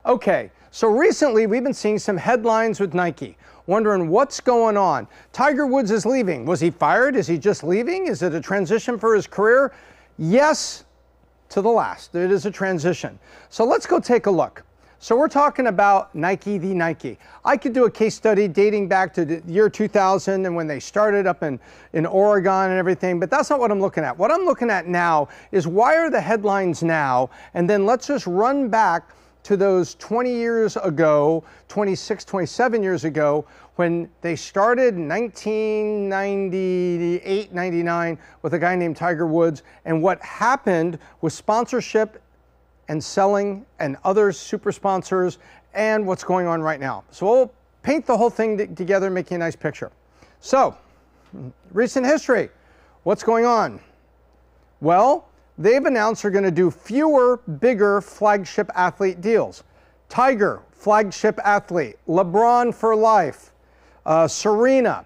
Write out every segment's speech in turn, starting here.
Okay, so recently we've been seeing some headlines with Nike, wondering what's going on. Tiger Woods is leaving. Was he fired? Is he just leaving? Is it a transition for his career? Yes, to the last. It is a transition. So let's go take a look. So we're talking about Nike the Nike. I could do a case study dating back to the year 2000 and when they started up in Oregon and everything, but that's not what I'm looking at. What I'm looking at now is why are the headlines now? And then let's just run back to those 20 years ago, 26, 27 years ago, when they started in 1998, 99 with a guy named Tiger Woods, and what happened with sponsorship and selling and other super sponsors and what's going on right now. So we'll paint the whole thing together, making a nice picture. So, recent history, what's going on? Well, they've announced they're gonna do fewer, bigger flagship athlete deals. Tiger, flagship athlete. LeBron for life. Serena,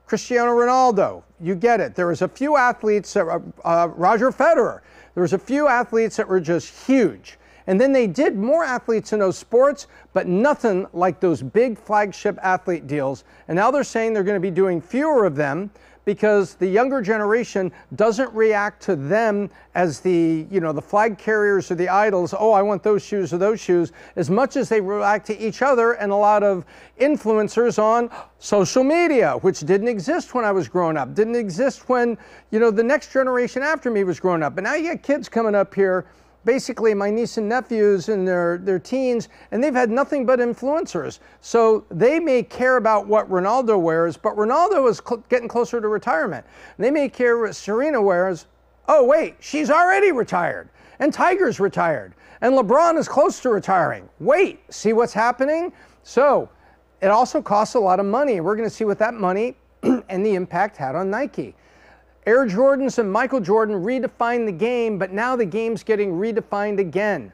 Cristiano Ronaldo, you get it. There was a few athletes, Roger Federer, there was a few athletes that were just huge. And then they did more athletes in those sports, but nothing like those big flagship athlete deals. And now they're saying they're going to be doing fewer of them because the younger generation doesn't react to them as the flag carriers or the idols. Oh, I want those shoes or those shoes, as much as they react to each other and a lot of influencers on social media, which didn't exist when I was growing up, didn't exist when, the next generation after me was growing up. But now you got kids coming up here, basically my niece and nephews in their teens, and they've had nothing but influencers. So they may care about what Ronaldo wears, but Ronaldo is getting closer to retirement. They may care what Serena wears. Oh wait, she's already retired, and Tiger's retired, and LeBron is close to retiring. Wait, see what's happening? So it also costs a lot of money. We're gonna see what that money and the impact had on Nike. Air Jordans and Michael Jordan redefined the game, but now the game's getting redefined again.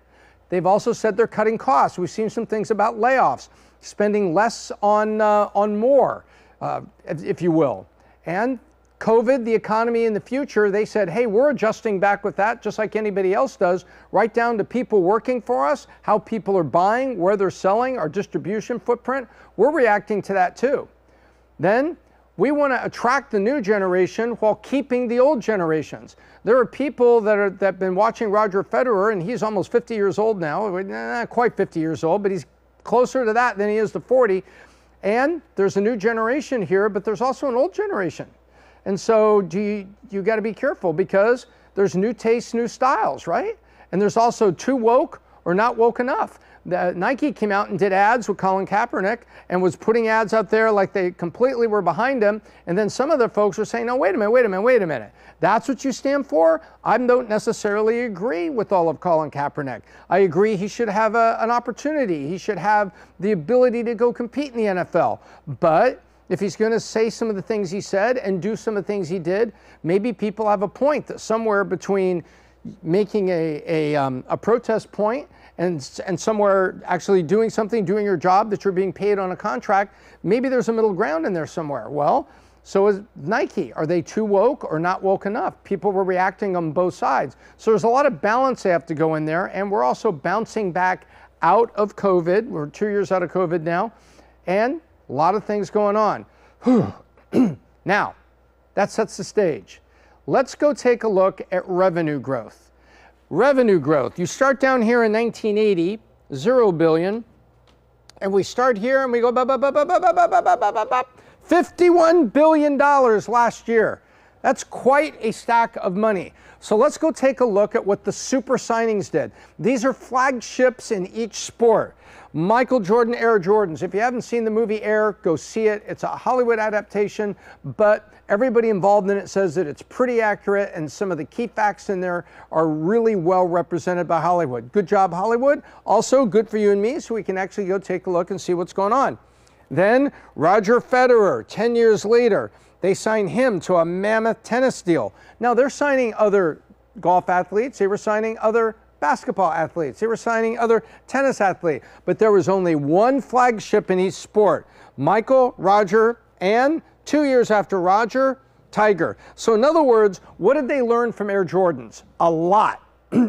They've also said they're cutting costs. We've seen some things about layoffs, spending less on more, if you will. And COVID, the economy in the future, they said, hey, we're adjusting back with that just like anybody else does, right down to people working for us, how people are buying, where they're selling, our distribution footprint. We're reacting to that too. Then, we want to attract the new generation while keeping the old generations. There are people that have been watching Roger Federer, and he's almost 50 years old now, not quite 50 years old, but he's closer to that than he is to 40. And there's a new generation here, but there's also an old generation. And so you got to be careful because there's new tastes, new styles, right? And there's also too woke or not woke enough. Nike came out and did ads with Colin Kaepernick and was putting ads out there like they completely were behind him. And then some of the folks were saying, no, wait a minute. That's what you stand for? I don't necessarily agree with all of Colin Kaepernick. I agree he should have an opportunity. He should have the ability to go compete in the NFL. But if he's going to say some of the things he said and do some of the things he did, maybe people have a point that somewhere between making a protest point and somewhere actually doing something, doing your job that you're being paid on a contract, maybe there's a middle ground in there somewhere. Well, so is Nike. Are they too woke or not woke enough? People were reacting on both sides. So there's a lot of balance they have to go in there, and we're also bouncing back out of COVID. We're 2 years out of COVID now, and a lot of things going on. Now, that sets the stage. Let's go take a look at revenue growth. Revenue growth. You start down here in 1980, 0 billion, and we start here and we go $51 billion last year. That's quite a stack of money. So let's go take a look at what the super signings did. These are flagships in each sport. Michael Jordan Air Jordans. If you haven't seen the movie Air, go see it. It's a Hollywood adaptation, but everybody involved in it says that it's pretty accurate, and some of the key facts in there are really well represented by Hollywood. Good job, Hollywood. Also, good for you and me, so we can actually go take a look and see what's going on. Then, Roger Federer, 10 years later, they signed him to a mammoth tennis deal. Now, they're signing other golf athletes. They were signing other basketball athletes. They were signing other tennis athletes. But there was only one flagship in each sport. Michael, Roger, and 2 years after Roger, Tiger. So in other words, what did they learn from Air Jordans? A lot.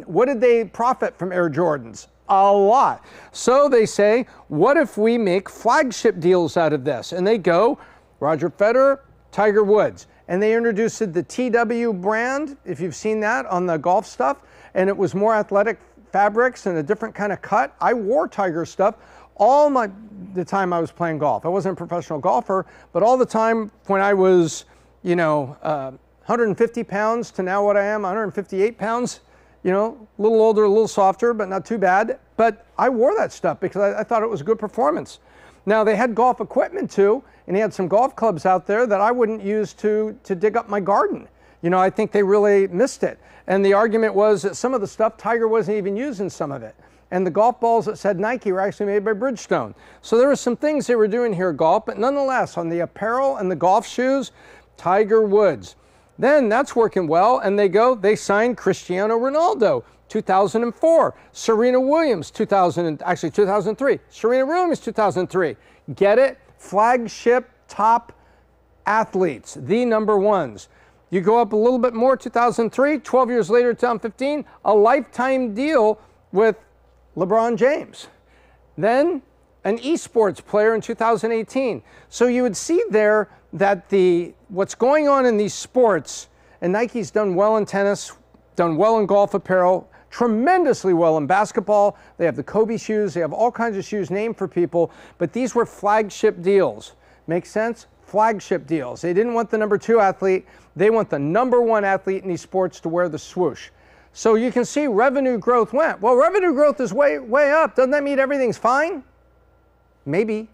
What did they profit from Air Jordans? a lot. So they say, what if we make flagship deals out of this? And they go, Roger Federer, Tiger Woods. And they introduced the TW brand, if you've seen that on the golf stuff, and it was more athletic fabrics and a different kind of cut. I wore Tiger stuff all the time I was playing golf. I wasn't a professional golfer, but all the time when I was, 150 pounds to now what I am, 158 pounds, a little older, a little softer, but not too bad. But I wore that stuff because I thought it was a good performance. Now, they had golf equipment too, and they had some golf clubs out there that I wouldn't use to dig up my garden. I think they really missed it. And the argument was that some of the stuff, Tiger wasn't even using some of it. And the golf balls that said Nike were actually made by Bridgestone. So there were some things they were doing here at golf, but nonetheless, on the apparel and the golf shoes, Tiger Woods. Then that's working well, and they signed Cristiano Ronaldo, 2004. Serena Williams, 2003. Serena Williams, 2003. Get it? Flagship top athletes, the number ones. You go up a little bit more, 2003, 12 years later, 2015, a lifetime deal with LeBron James. Then an esports player in 2018. So you would see there that what's going on in these sports, and Nike's done well in tennis, done well in golf apparel, tremendously well in basketball. They have the Kobe shoes, they have all kinds of shoes named for people, but these were flagship deals. Make sense? Flagship deals. They didn't want the number 2 athlete, they want the number 1 athlete in these sports to wear the swoosh. So you can see revenue growth went. Well, revenue growth is way up. Doesn't that mean everything's fine? Maybe,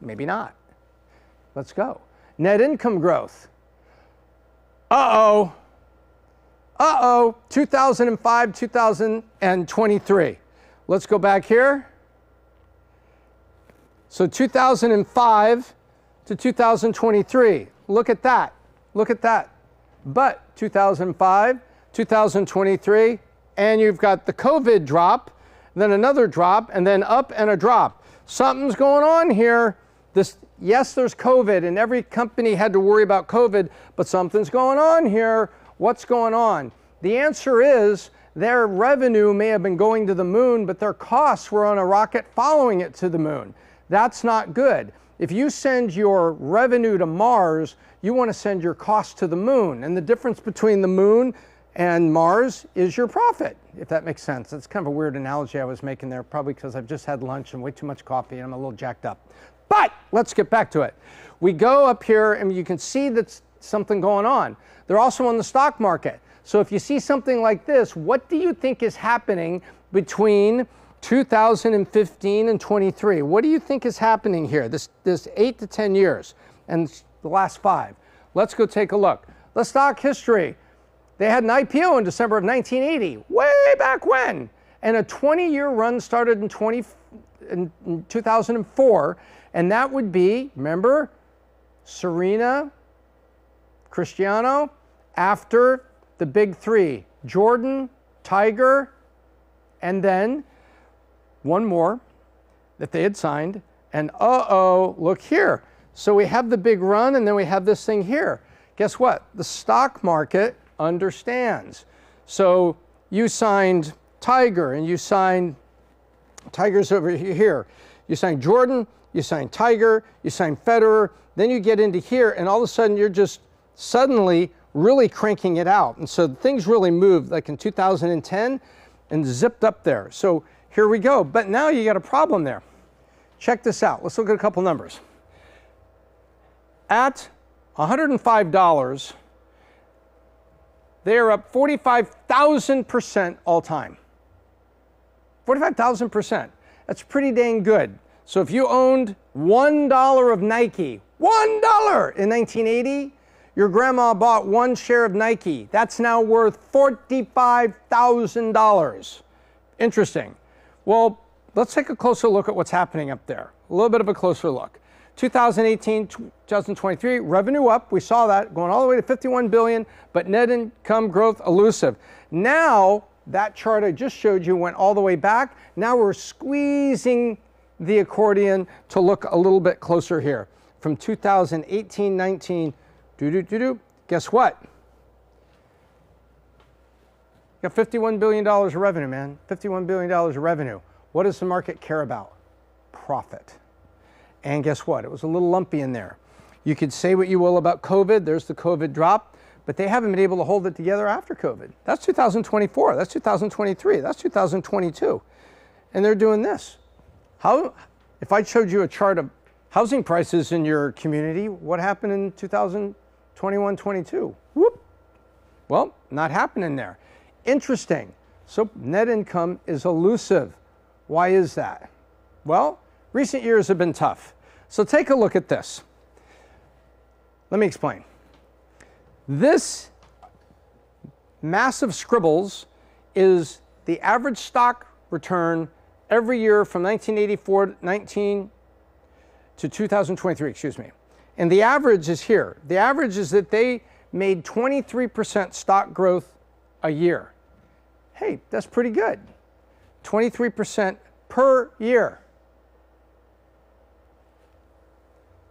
maybe not. Let's go. Net income growth. 2005, 2023. Let's go back here. So 2005 to 2023. Look at that. Look at that. But 2005, 2023, and you've got the COVID drop, then another drop, and then up and a drop. Something's going on here. Yes, there's COVID, and every company had to worry about COVID, but something's going on here. What's going on? The answer is their revenue may have been going to the moon, but their costs were on a rocket following it to the moon. That's not good. If you send your revenue to Mars, you want to send your costs to the moon. And the difference between the moon and Mars is your profit, if that makes sense. That's kind of a weird analogy I was making there, probably because I've just had lunch and way too much coffee and I'm a little jacked up. But let's get back to it. We go up here and you can see that's something going on. They're also on the stock market. So if you see something like this, what do you think is happening between 2015 and 23? What do you think is happening here, this 8 to 10 years and the last 5? Let's go take a look. The stock history. They had an IPO in December of 1980, way back when. And a 20-year run started in 2004. And that would be, remember, Serena, Cristiano, after the big 3, Jordan, Tiger, and then one more that they had signed. And look here. So we have the big run and then we have this thing here. Guess what? The stock market understands. So you signed Tiger and you signed, Tiger's over here. You signed Jordan, you signed Tiger, you signed Federer, then you get into here and all of a sudden you're just suddenly really cranking it out. And so things really moved like in 2010 and zipped up there. So here we go. But now you got a problem there. Check this out. Let's look at a couple numbers. At $105, they are up 45,000% all time. 45,000%. That's pretty dang good. So if you owned $1 of Nike, $1 in 1980, your grandma bought 1 share of Nike. That's now worth $45,000. Interesting. Well, let's take a closer look at what's happening up there. A little bit of a closer look. 2018, 2023, revenue up. We saw that going all the way to 51 billion, but net income growth elusive. Now, that chart I just showed you went all the way back. Now we're squeezing the accordion to look a little bit closer here. From 2018, 19, guess what? Got $51 billion of revenue, man. $51 billion of revenue. What does the market care about? Profit. And guess what? It was a little lumpy in there. You could say what you will about COVID. There's the COVID drop, but they haven't been able to hold it together after COVID. That's 2024. That's 2023. That's 2022. And they're doing this. If I showed you a chart of housing prices in your community, what happened in 2021, 22? Whoop. Well, not happening there. Interesting. So net income is elusive. Why is that? Well, recent years have been tough. So take a look at this. Let me explain. This massive scribbles is the average stock return every year from 1984 to 2023, excuse me. And the average is here. The average is that they made 23% stock growth a year. Hey, that's pretty good. 23% per year.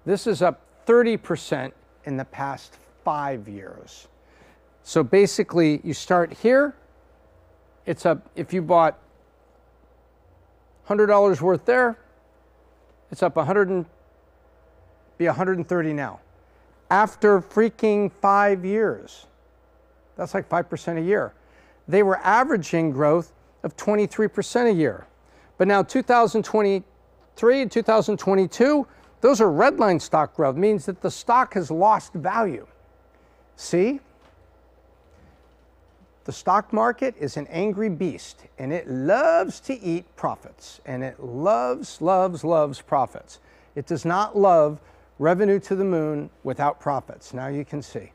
This is up 30% in the past 5 years. So basically, you start here, it's up, if you bought $100 worth there, it's up 130 now. After freaking 5 years. That's like 5% a year. They were averaging growth of 23% a year. But now 2023 and 2022, those are red line stock growth, means that the stock has lost value. See? The stock market is an angry beast, and it loves to eat profits, and it loves, loves, loves profits. It does not love revenue to the moon without profits. Now you can see.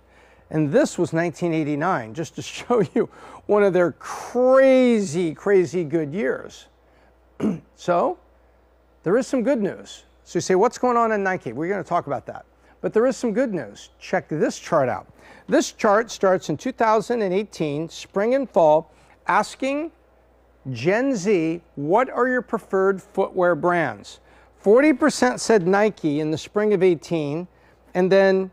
And this was 1989, just to show you one of their crazy, crazy good years. So there is some good news. So you say, what's going on in Nike? We're going to talk about that. But there is some good news. Check this chart out. This chart starts in 2018, spring and fall, asking Gen Z, what are your preferred footwear brands? 40% said Nike in the spring of 18, and then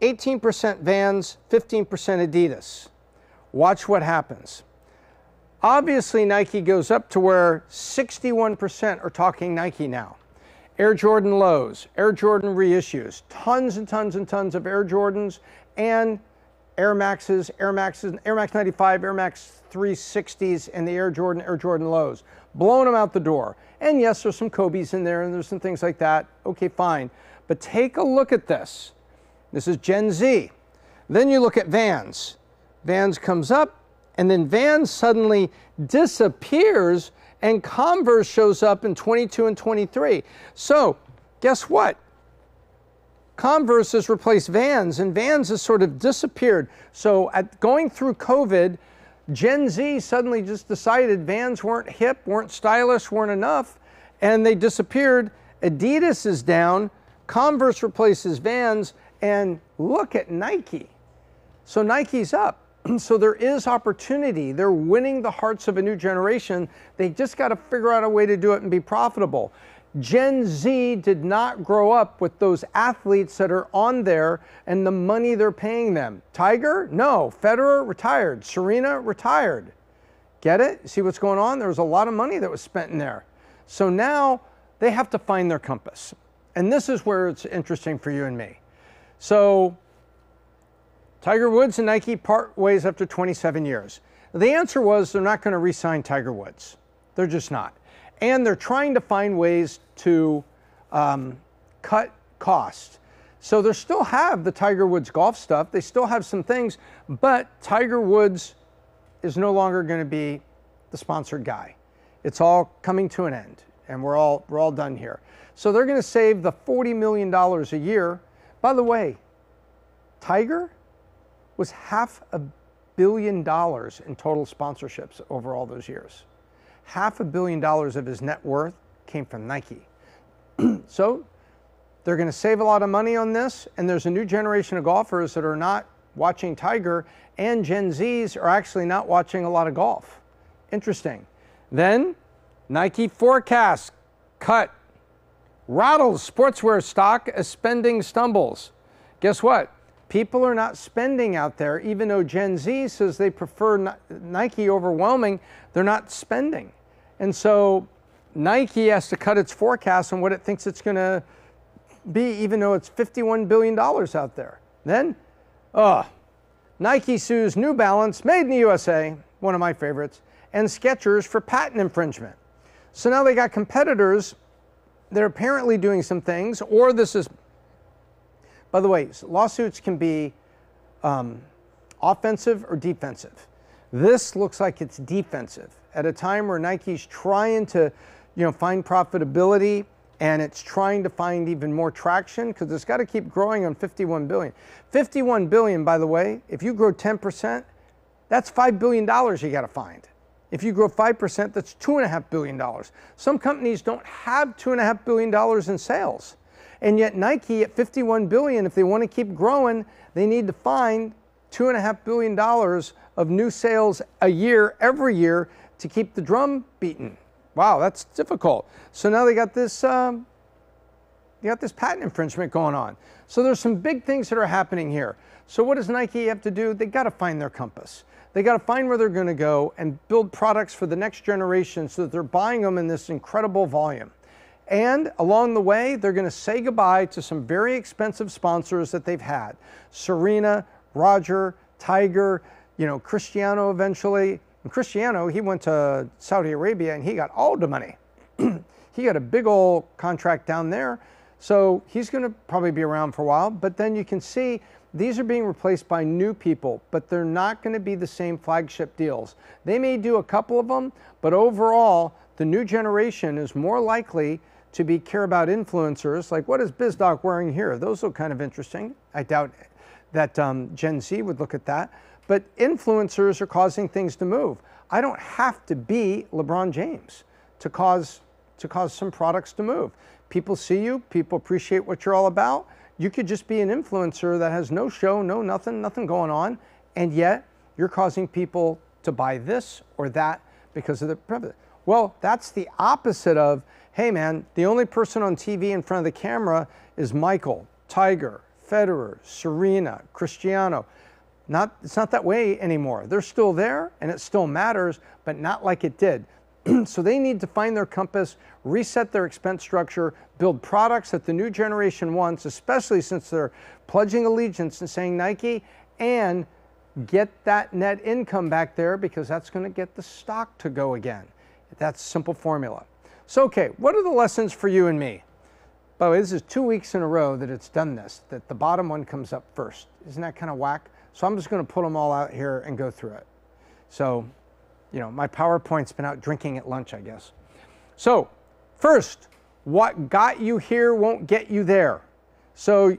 18% Vans, 15% Adidas. Watch what happens. Obviously, Nike goes up to where 61% are talking Nike now. Air Jordan lows, Air Jordan reissues, tons and tons and tons of Air Jordans and Air Maxes, Air Max 95, Air Max 360s, and the Air Jordan lows. Blowing them out the door. And yes, there's some Kobe's in there and there's some things like that. Okay, fine. But take a look at this. This is Gen Z. Then you look at Vans. Vans comes up, and then Vans suddenly disappears, and Converse shows up in 22 and 23. So guess what? Converse has replaced Vans, and Vans has sort of disappeared. So going through COVID, Gen Z suddenly just decided Vans weren't hip, weren't stylish, weren't enough, and they disappeared. Adidas is down, Converse replaces Vans, and look at Nike. So Nike's up. So there is opportunity. They're winning the hearts of a new generation. They just got to figure out a way to do it and be profitable. Gen Z did not grow up with those athletes that are on there and the money they're paying them. Tiger? No. Federer? Retired. Serena? Retired. Get it? See what's going on? There was a lot of money that was spent in there. So now they have to find their compass. And this is where it's interesting for you and me. So Tiger Woods and Nike part ways after 27 years. The answer was they're not going to re-sign Tiger Woods. They're just not. And they're trying to find ways to cut costs. So they still have the Tiger Woods golf stuff. They still have some things, but Tiger Woods is no longer going to be the sponsored guy. It's all coming to an end, and we're all done here. So they're going to save the $40 million a year. By the way, Tiger was $500 million in total sponsorships over all those years. $500 million of his net worth came from Nike. So they're going to save a lot of money on this, and there's a new generation of golfers that are not watching Tiger, and Gen Zs are actually not watching a lot of golf. Interesting. Then Nike forecast cut. Rattles sportswear stock as spending stumbles. Guess what? People are not spending out there, even though Gen Z says they prefer Nike overwhelming, they're not spending. And so Nike has to cut its forecast on what it thinks it's going to be, even though it's $51 billion out there. Then, Nike sues New Balance, made in the USA, one of my favorites, and Skechers for patent infringement. So now they got competitors that are apparently doing some things, or this is, by the way, lawsuits can be offensive or defensive. This looks like it's defensive at a time where Nike's trying to, find profitability, and it's trying to find even more traction because it's got to keep growing on 51 billion. 51 billion, by the way, if you grow 10%, that's $5 billion you got to find. If you grow 5%, that's $2.5 billion. Some companies don't have $2.5 billion in sales. And yet Nike at 51 billion, if they want to keep growing, they need to find $2.5 billion of new sales a year, every year, to keep the drum beating. Wow, that's difficult. So now they got this patent infringement going on. So there's some big things that are happening here. So what does Nike have to do? They got to find their compass. They got to find where they're going to go and build products for the next generation so that they're buying them in this incredible volume. And along the way, they're going to say goodbye to some very expensive sponsors that they've had. Serena, Roger, Tiger, Cristiano eventually. And Cristiano, he went to Saudi Arabia and he got all the money. He got a big old contract down there. So he's going to probably be around for a while. But then you can see these are being replaced by new people, but they're not going to be the same flagship deals. They may do a couple of them, but overall, the new generation is more likely to care about influencers. Like, what is Biz Doc wearing here? Those look kind of interesting. I doubt that Gen Z would look at that. But influencers are causing things to move. I don't have to be LeBron James to cause some products to move. People see you, people appreciate what you're all about. You could just be an influencer that has no show, no nothing going on, and yet you're causing people to buy this or that because of the privilege. Well, that's the opposite of, hey man, the only person on TV in front of the camera is Michael, Tiger, Federer, Serena, Cristiano. It's not that way anymore. They're still there and it still matters, but not like it did. So they need to find their compass, reset their expense structure, build products that the new generation wants, especially since they're pledging allegiance and saying Nike, and get that net income back there because that's going to get the stock to go again. That's a simple formula. So, okay, what are the lessons for you and me? By the way, this is 2 weeks in a row that it's done this, that the bottom one comes up first. Isn't that kind of whack? So I'm just going to put them all out here and go through it. So, my PowerPoint's been out drinking at lunch, I guess. So, first, what got you here won't get you there. So,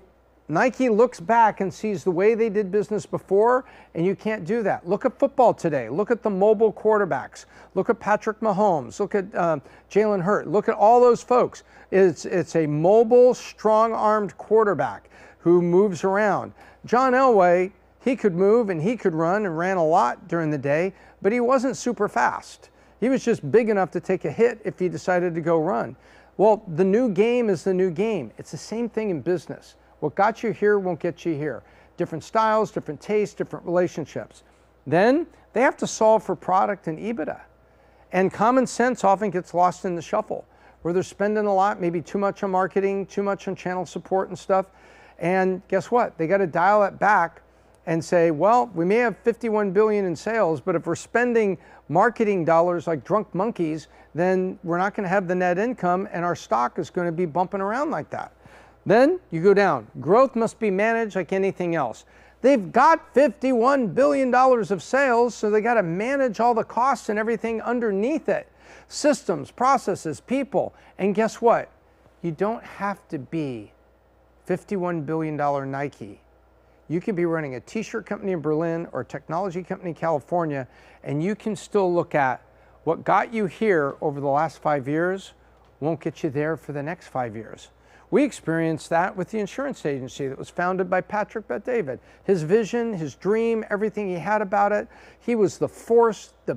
Nike looks back and sees the way they did business before, and you can't do that. Look at football today. Look at the mobile quarterbacks. Look at Patrick Mahomes. Look at Jalen Hurts. Look at all those folks. It's a mobile, strong-armed quarterback who moves around. John Elway, he could move and he could run and ran a lot during the day, but he wasn't super fast. He was just big enough to take a hit if he decided to go run. Well, the new game is the new game. It's the same thing in business. What got you here won't get you here. Different styles, different tastes, different relationships. Then they have to solve for product and EBITDA. And common sense often gets lost in the shuffle, where they're spending a lot, maybe too much on marketing, too much on channel support and stuff. And guess what? They got to dial it back and say, well, we may have 51 billion in sales, but if we're spending marketing dollars like drunk monkeys, then we're not going to have the net income and our stock is going to be bumping around like that. Then you go down. Growth must be managed like anything else. They've got $51 billion of sales, so they got to manage all the costs and everything underneath it. Systems, processes, people. And guess what? You don't have to be $51 billion Nike. You can be running a t-shirt company in Berlin or a technology company in California, and you can still look at what got you here over the last 5 years won't get you there for the next 5 years. We experienced that with the insurance agency that was founded by Patrick Bet-David. His vision, his dream, everything he had about it. He was the force, the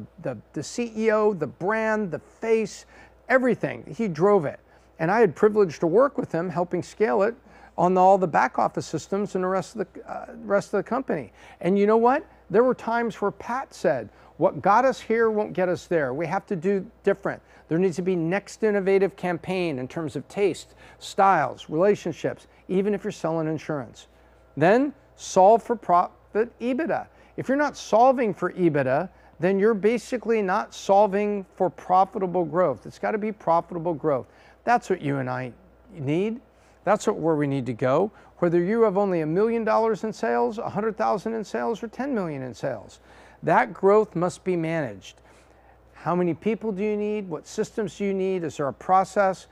CEO, the brand, the face, everything. He drove it. And I had privilege to work with him, helping scale it on all the back office systems and the rest of the company. And you know what? There were times where Pat said, What got us here won't get us there. We have to do different. There needs to be next innovative campaign in terms of taste, styles, relationships, even if you're selling insurance. Then solve for profit EBITDA. If you're not solving for EBITDA, then you're basically not solving for profitable growth. It's got to be profitable growth. That's what you and I need. That's where we need to go. Whether you have only $1 million in sales, 100,000 in sales, or 10 million in sales, that growth must be managed. How many people do you need? What systems do you need? Is there a process?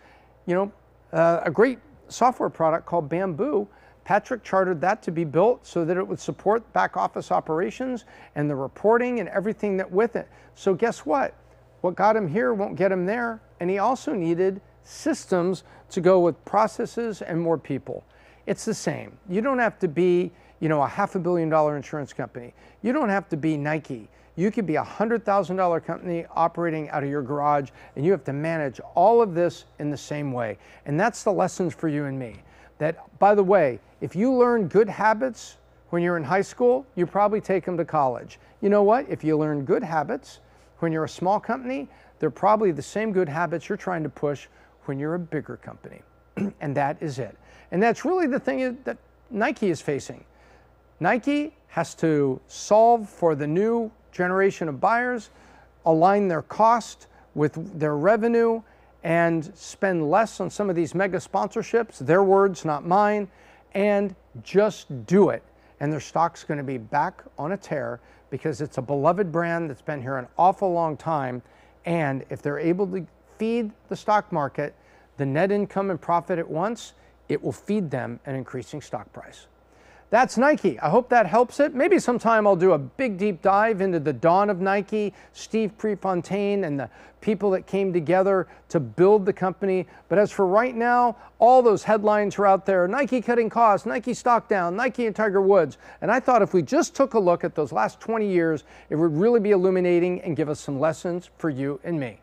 A great software product called Bamboo, Patrick chartered that to be built so that it would support back office operations and the reporting and everything that with it. So guess what? What got him here won't get him there. And he also needed systems to go with processes and more people. It's the same. You don't have to be, a $500 million insurance company. You don't have to be Nike. You could be a $100,000 company operating out of your garage, and you have to manage all of this in the same way. And that's the lessons for you and me. That, by the way, if you learn good habits when you're in high school, you probably take them to college. You know what? If you learn good habits when you're a small company, they're probably the same good habits you're trying to push when you're a bigger company. And that is it. And that's really the thing that Nike is facing. Nike has to solve for the new generation of buyers, align their cost with their revenue, and spend less on some of these mega sponsorships, their words, not mine, and just do it. And their stock's going to be back on a tear because it's a beloved brand that's been here an awful long time. And if they're able to feed the stock market the net income and profit at once, it will feed them an increasing stock price. That's Nike. I hope that helps it. Maybe sometime I'll do a big deep dive into the dawn of Nike, Steve Prefontaine, and the people that came together to build the company. But as for right now, all those headlines are out there. Nike cutting costs, Nike stock down, Nike and Tiger Woods. And I thought if we just took a look at those last 20 years, it would really be illuminating and give us some lessons for you and me.